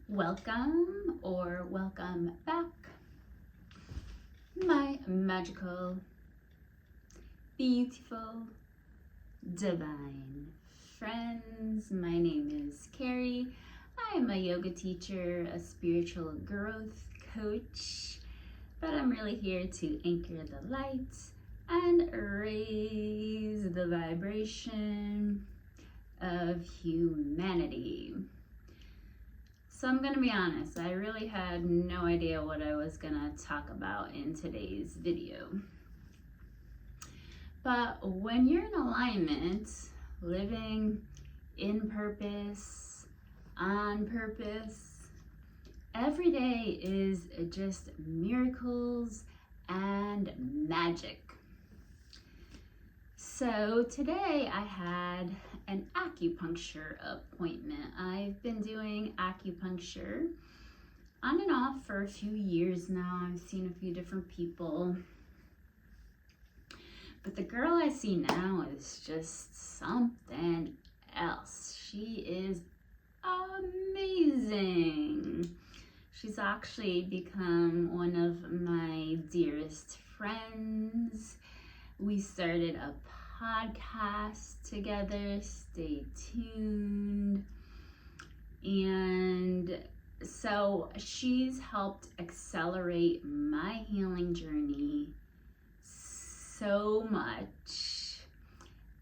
Welcome or welcome back, my magical, beautiful, divine friends. My name is Carrie. I am a yoga teacher, a spiritual growth coach, but I'm really here to anchor the light and raise the vibration of humanity. So I'm gonna be honest, I really had no idea what I was gonna talk about in today's video. But when you're in alignment, living in purpose, on purpose, every day is just miracles and magic. So today I had an acupuncture appointment. I've been doing acupuncture on and off for a few years now. I've seen a few different people. But the girl I see now is just something else. She is amazing. She's actually become one of my dearest friends. We started a podcast together. Stay tuned. And so she's helped accelerate my healing journey so much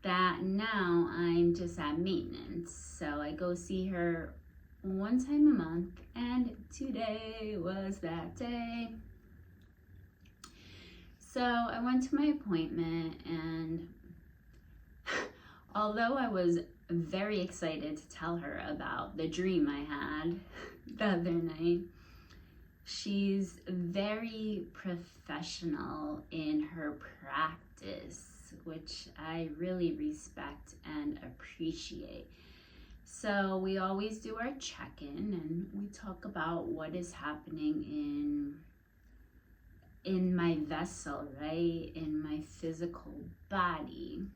that now I'm just at maintenance. So I go see her one time a month, and today was that day. So I went to my appointment, and although I was very excited to tell her about the dream I had the other night, she's very professional in her practice, which I really respect and appreciate. So we always do our check-in and we talk about what is happening in my vessel, right? In my physical body.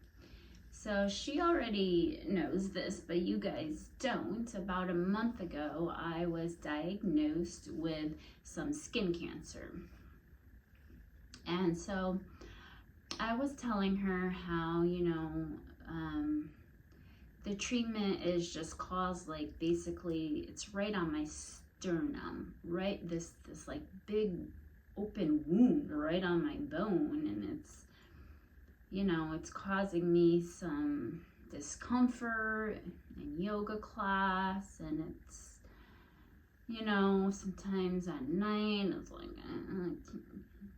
So she already knows this, but you guys don't. About a month ago, I was diagnosed with some skin cancer. And so I was telling her how, the treatment is just caused, like, basically it's right on my sternum, right? This like big open wound right on my bone, and it's causing me some discomfort in yoga class, and it's sometimes at night it's like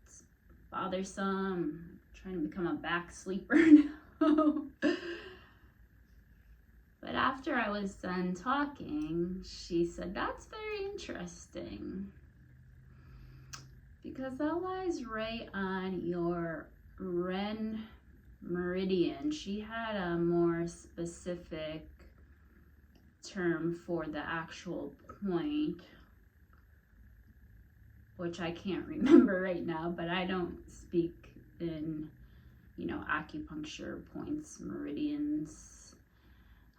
it's bothersome. I'm trying to become a back sleeper now. But after I was done talking, she said, "That's very interesting, because that lies right on your Ren meridian." She had a more specific term for the actual point, which I can't remember right now, but I don't speak in, acupuncture points, meridians.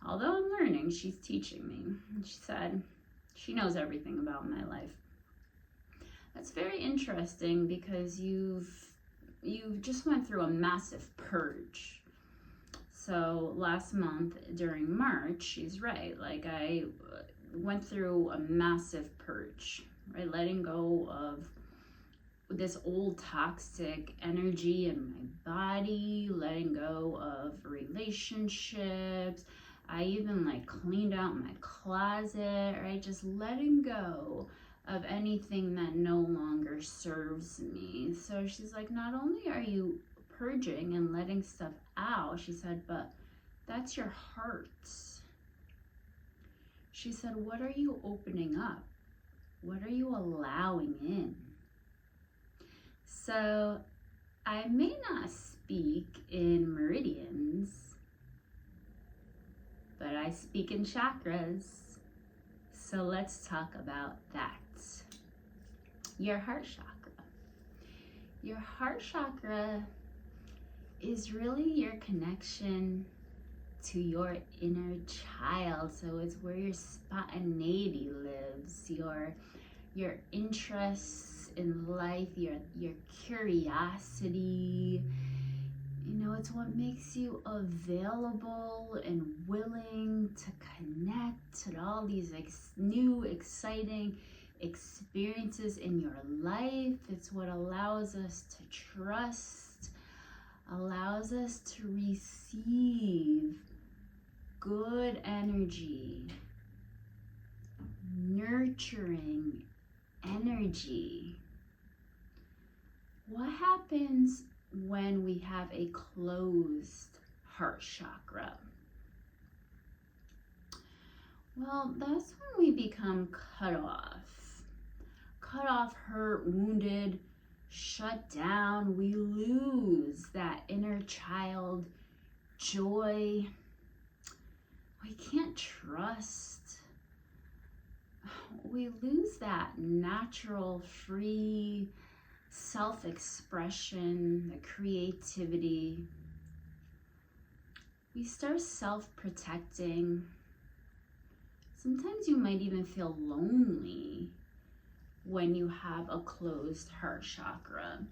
Although I'm learning, she's teaching me. And she said she knows everything about my life. That's very interesting, because you've just went through a massive purge. So last month during March, she's right, like I went through a massive purge, right? Letting go of this old toxic energy in my body, letting go of relationships. I even cleaned out my closet, right? Just letting go of anything that no longer serves me. So she's like, not only are you purging and letting stuff out, she said, but that's your heart. She said, what are you opening up? What are you allowing in? So I may not speak in meridians, but I speak in chakras. So let's talk about that. Your heart chakra. Your heart chakra is really your connection to your inner child. So it's where your spontaneity lives, your interests in life, your curiosity. You know, it's what makes you available and willing to connect to all these new, exciting experiences in your life. It's what allows us to trust, allows us to receive good energy, nurturing energy. What happens when we have a closed heart chakra? Well, that's when we become cut off, hurt, wounded, shut down. We lose that inner child joy. We can't trust. We lose that natural, free self-expression, the creativity. We start self-protecting. Sometimes you might even feel lonely when you have a closed heart chakra.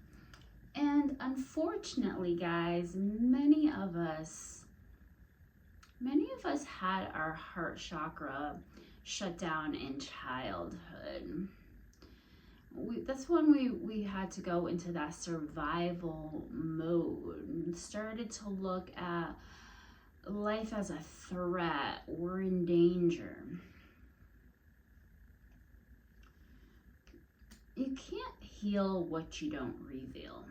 And unfortunately, guys, many of us had our heart chakra shut down in childhood. That's when we had to go into that survival mode and started to look at life as a threat. We're in danger. You can't heal what you don't reveal.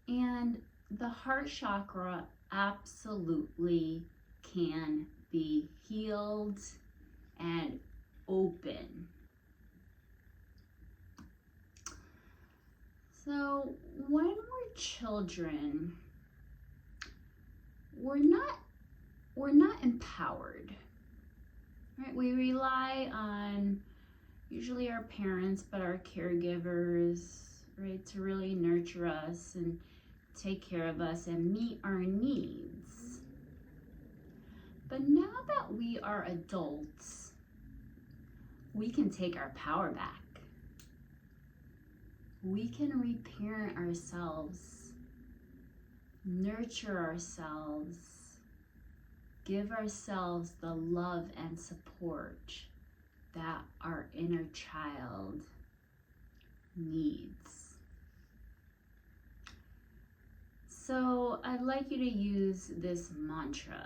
And the heart chakra absolutely can be healed and open. So when we're children, we're not empowered, right? We rely on usually our parents, but our caregivers, right, to really nurture us and take care of us and meet our needs. But now that we are adults, we can take our power back. We can reparent ourselves, nurture ourselves, give ourselves the love and support that our inner child needs. So I'd like you to use this mantra.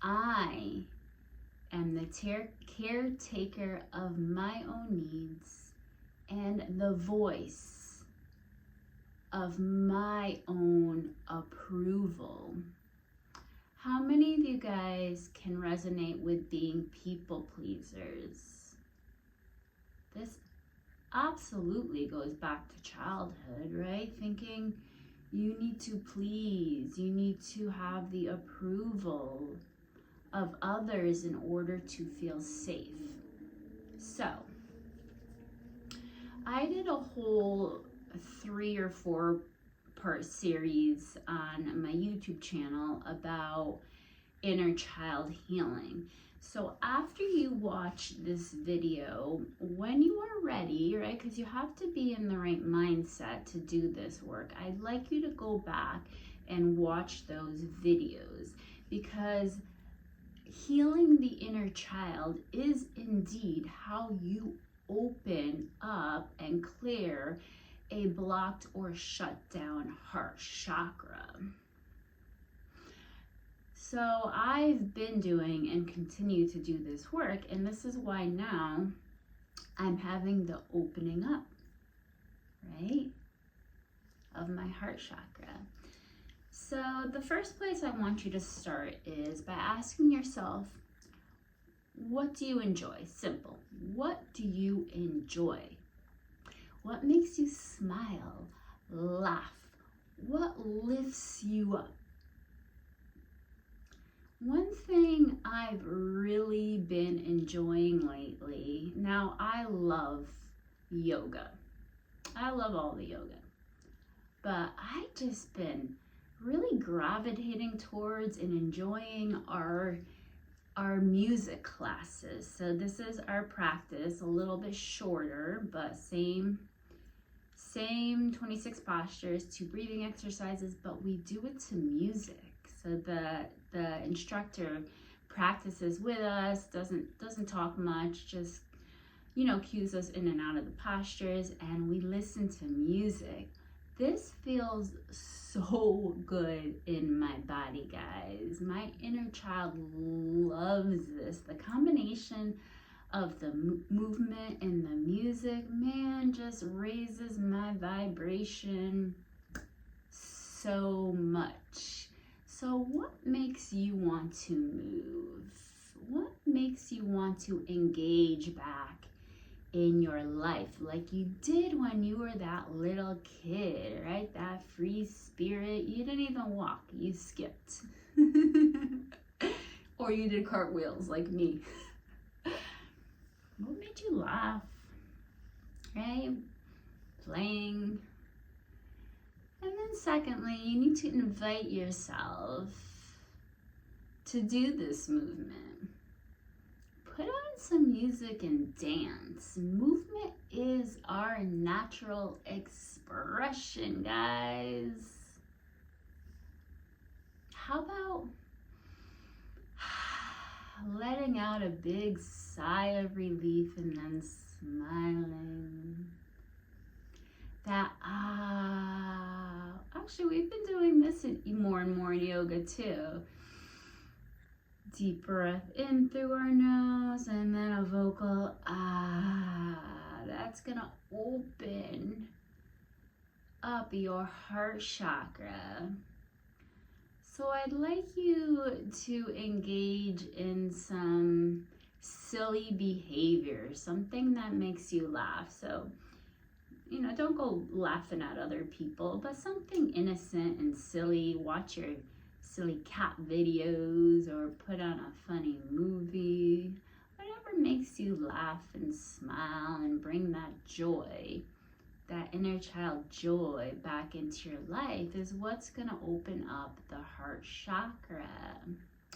I am the caretaker of my own needs and the voice of my own approval. How many of you guys can resonate with being people pleasers? This absolutely goes back to childhood, right? Thinking you need to please, you need to have the approval of others in order to feel safe. So, I did a whole 3 or 4 part series on my YouTube channel about inner child healing. So after you watch this video, when you are ready, right, because you have to be in the right mindset to do this work, I'd like you to go back and watch those videos, because healing the inner child is indeed how you open up and clear a blocked or shut down heart chakra. So I've been doing and continue to do this work, and this is why now I'm having the opening up, right, of my heart chakra. So the first place I want you to start is by asking yourself, what do you enjoy? Simple. What do you enjoy? What makes you smile, laugh? What lifts you up? One thing I've really been enjoying lately, now I love yoga. I love all the yoga, but I've just been really gravitating towards and enjoying our music classes. So this is our practice, a little bit shorter, but same 26 postures, 2 breathing exercises, but we do it to music. So the instructor practices with us, doesn't talk much, just cues us in and out of the postures, and we listen to music. This feels so good in my body, guys. My inner child loves this. The combination of the movement and the music, man, just raises my vibration so much. So what makes you want to move? What makes you want to engage back in your life like you did when you were that little kid, right? That free spirit. You didn't even walk, you skipped. Or you did cartwheels like me. What made you laugh, right? Playing. And then secondly, you need to invite yourself to do this movement. Put on some music and dance. Movement is our natural expression, guys. How about letting out a big sigh of relief and then smiling? That actually we've been doing this more and more in yoga too. Deep breath in through our nose and then a vocal that's gonna open up your heart chakra. So I'd like you to engage in some silly behavior, something that makes you laugh. So, don't go laughing at other people, but something innocent and silly. Watch your silly cat videos or put on a funny movie. Whatever makes you laugh and smile and bring that joy, that inner child joy back into your life is what's going to open up the heart chakra.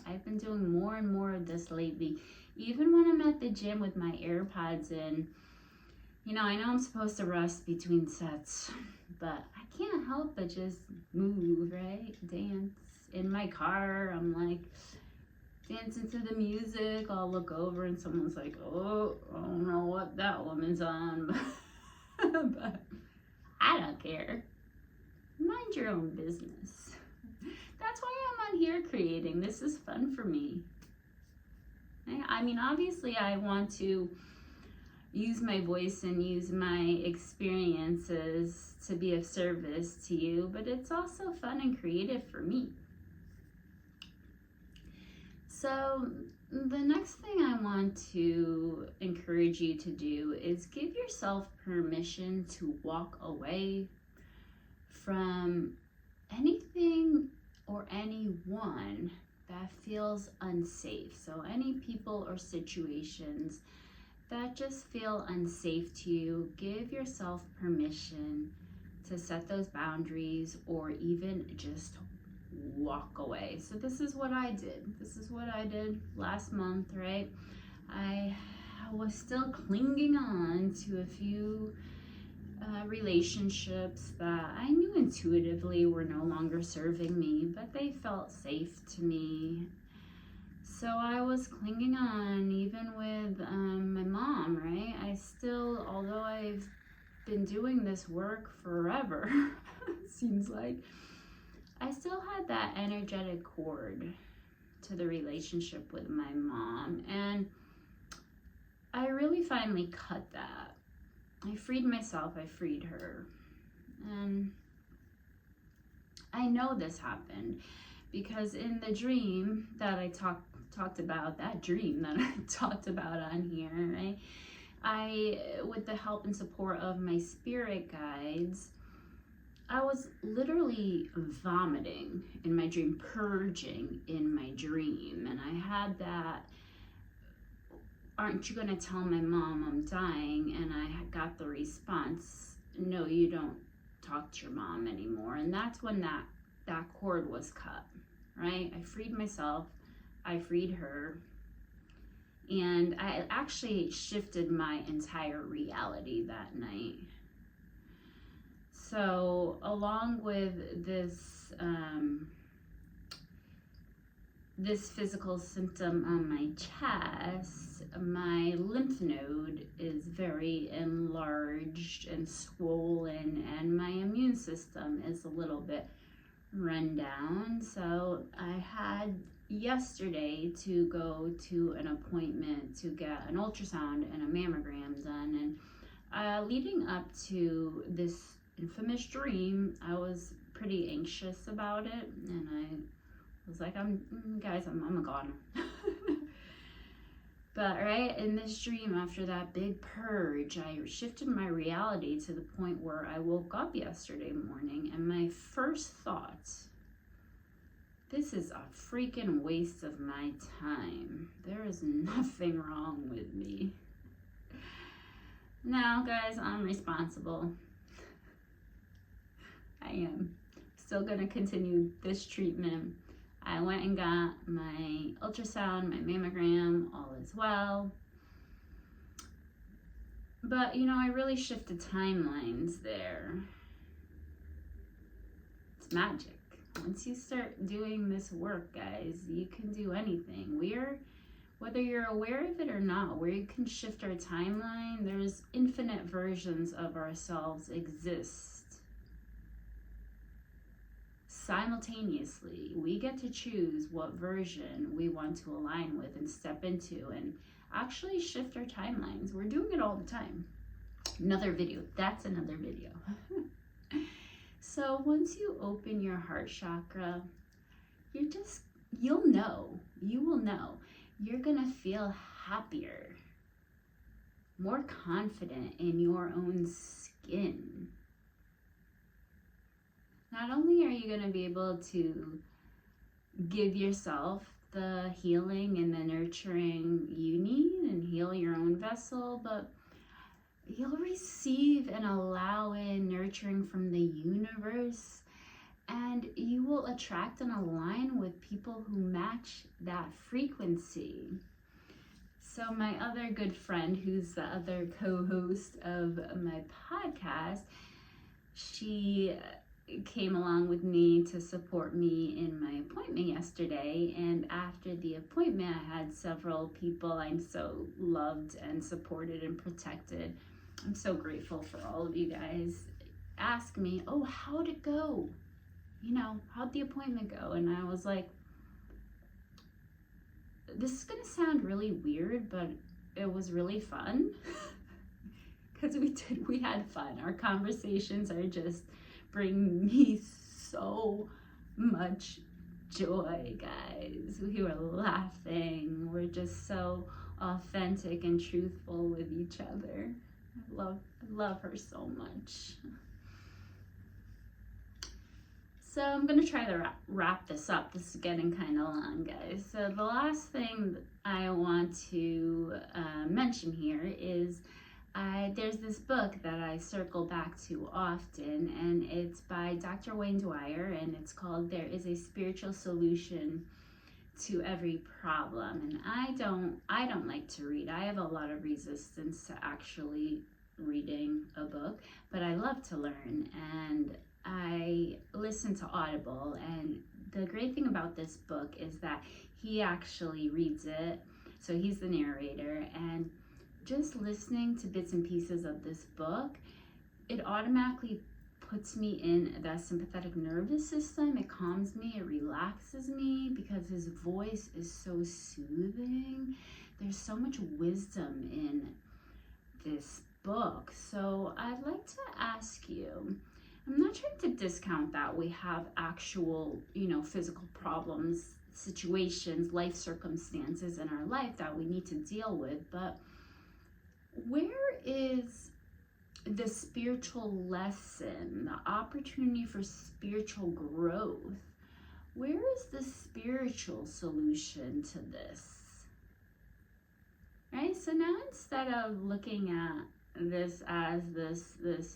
I've been doing more and more of this lately, even when I'm at the gym with my AirPods in. I know I'm supposed to rest between sets, but I can't help but just move, right? Dance. In my car, I'm like dancing to the music. I'll look over and someone's like, oh, I don't know what that woman's on, but I don't care. Mind your own business. That's why I'm on here creating. This is fun for me. I mean, obviously I want to use my voice and use my experiences to be of service to you, but it's also fun and creative for me. So the next thing I want to encourage you to do is give yourself permission to walk away from anything or anyone that feels unsafe. So any people or situations that just feel unsafe to you, give yourself permission to set those boundaries or even just walk away. So this is what I did. This is what I did last month, right? I was still clinging on to a few relationships that I knew intuitively were no longer serving me, but they felt safe to me. So I was clinging on even with my mom, right? I still, although I've been doing this work forever, seems like, I still had that energetic cord to the relationship with my mom. And I really finally cut that. I freed myself, I freed her. And I know this happened because in the dream that I talked about, that dream that I talked about on here, right? With the help and support of my spirit guides, I was literally vomiting in my dream, purging in my dream. And I had that, aren't you gonna tell my mom I'm dying? And I got the response, no, you don't talk to your mom anymore. And that's when that that cord was cut, right? I freed myself, I freed her, and I actually shifted my entire reality that night. So along with this physical symptom on my chest, my lymph node is very enlarged and swollen, and my immune system is a little bit run down. So I had yesterday to go to an appointment to get an ultrasound and a mammogram done, and leading up to this infamous dream, I was pretty anxious about it, and I was like, I'm a goner. But right in this dream, after that big purge, I shifted my reality to the point where I woke up yesterday morning, and my first thought, this is a freaking waste of my time. There is nothing wrong with me. Now, guys, I'm responsible. I am still gonna continue this treatment. I went and got my ultrasound, my mammogram, all is well. But, you know, I really shifted timelines there. It's magic. Once you start doing this work, guys, you can do anything. Whether you're aware of it or not, we can shift our timeline. There's infinite versions of ourselves exist. Simultaneously, we get to choose what version we want to align with and step into and actually shift our timelines. We're doing it all the time. Another video. That's another video. So once you open your heart chakra, you will know. You're gonna feel happier, more confident in your own skin. Not only are you going to be able to give yourself the healing and the nurturing you need and heal your own vessel, but you'll receive and allow in nurturing from the universe, and you will attract and align with people who match that frequency. So my other good friend, who's the other co-host of my podcast, she came along with me to support me in my appointment yesterday, and after the appointment I had several people I'm so loved and supported and protected. I'm so grateful for all of you guys. Ask me, oh, how'd it go? You know, how'd the appointment go? And I was like, this is gonna sound really weird, but it was really fun. Because we had fun. Our conversations are just bring me so much joy, guys. We were laughing. We're just so authentic and truthful with each other. I love her so much. So I'm gonna try to wrap this up. This is getting kind of long, guys. So the last thing I want to mention here is there's this book that I circle back to often, and it's by Dr. Wayne Dwyer, and it's called There is a Spiritual Solution to Every Problem. And I don't like to read. I have a lot of resistance to actually reading a book, but I love to learn, and I listen to Audible. And the great thing about this book is that he actually reads it, so he's the narrator, and just listening to bits and pieces of this book, it automatically puts me in the sympathetic nervous system. It calms me, it relaxes me, because his voice is so soothing. There's so much wisdom in this book. So I'd like to ask you, I'm not trying to discount that we have actual, physical problems, situations, life circumstances in our life that we need to deal with, but where is the spiritual lesson, the opportunity for spiritual growth? Where is the spiritual solution to this? Right? So now, instead of looking at this as this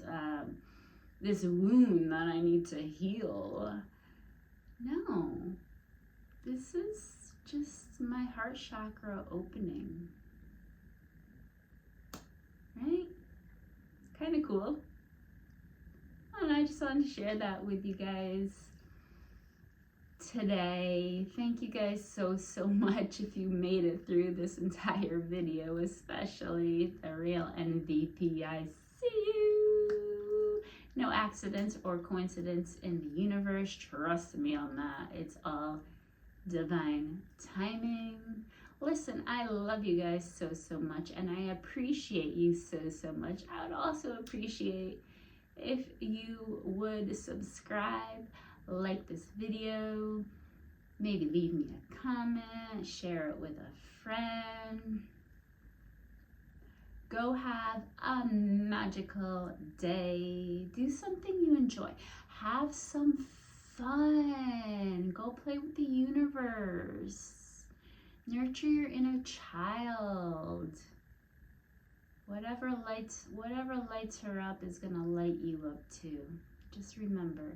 wound that I need to heal, No, this is just my heart chakra opening, right? It's kind of cool. And I just wanted to share that with you guys today. Thank you guys so much if you made it through this entire video, especially the real MVP. I see you. No accidents or coincidence in the universe. Trust me on that. It's all divine timing. Listen, I love you guys so much, and I appreciate you so much. I would also appreciate if you would subscribe, like this video, maybe leave me a comment, share it with a friend. Go have a magical day. Do something you enjoy. Have some fun. Go play with the universe. Nurture your inner child. Whatever lights her up is gonna light you up too. Just remember,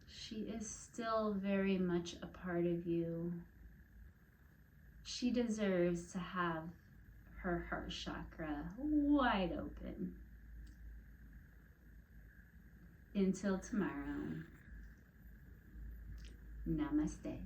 she is still very much a part of you. She deserves to have her heart chakra wide open. Until tomorrow, namaste.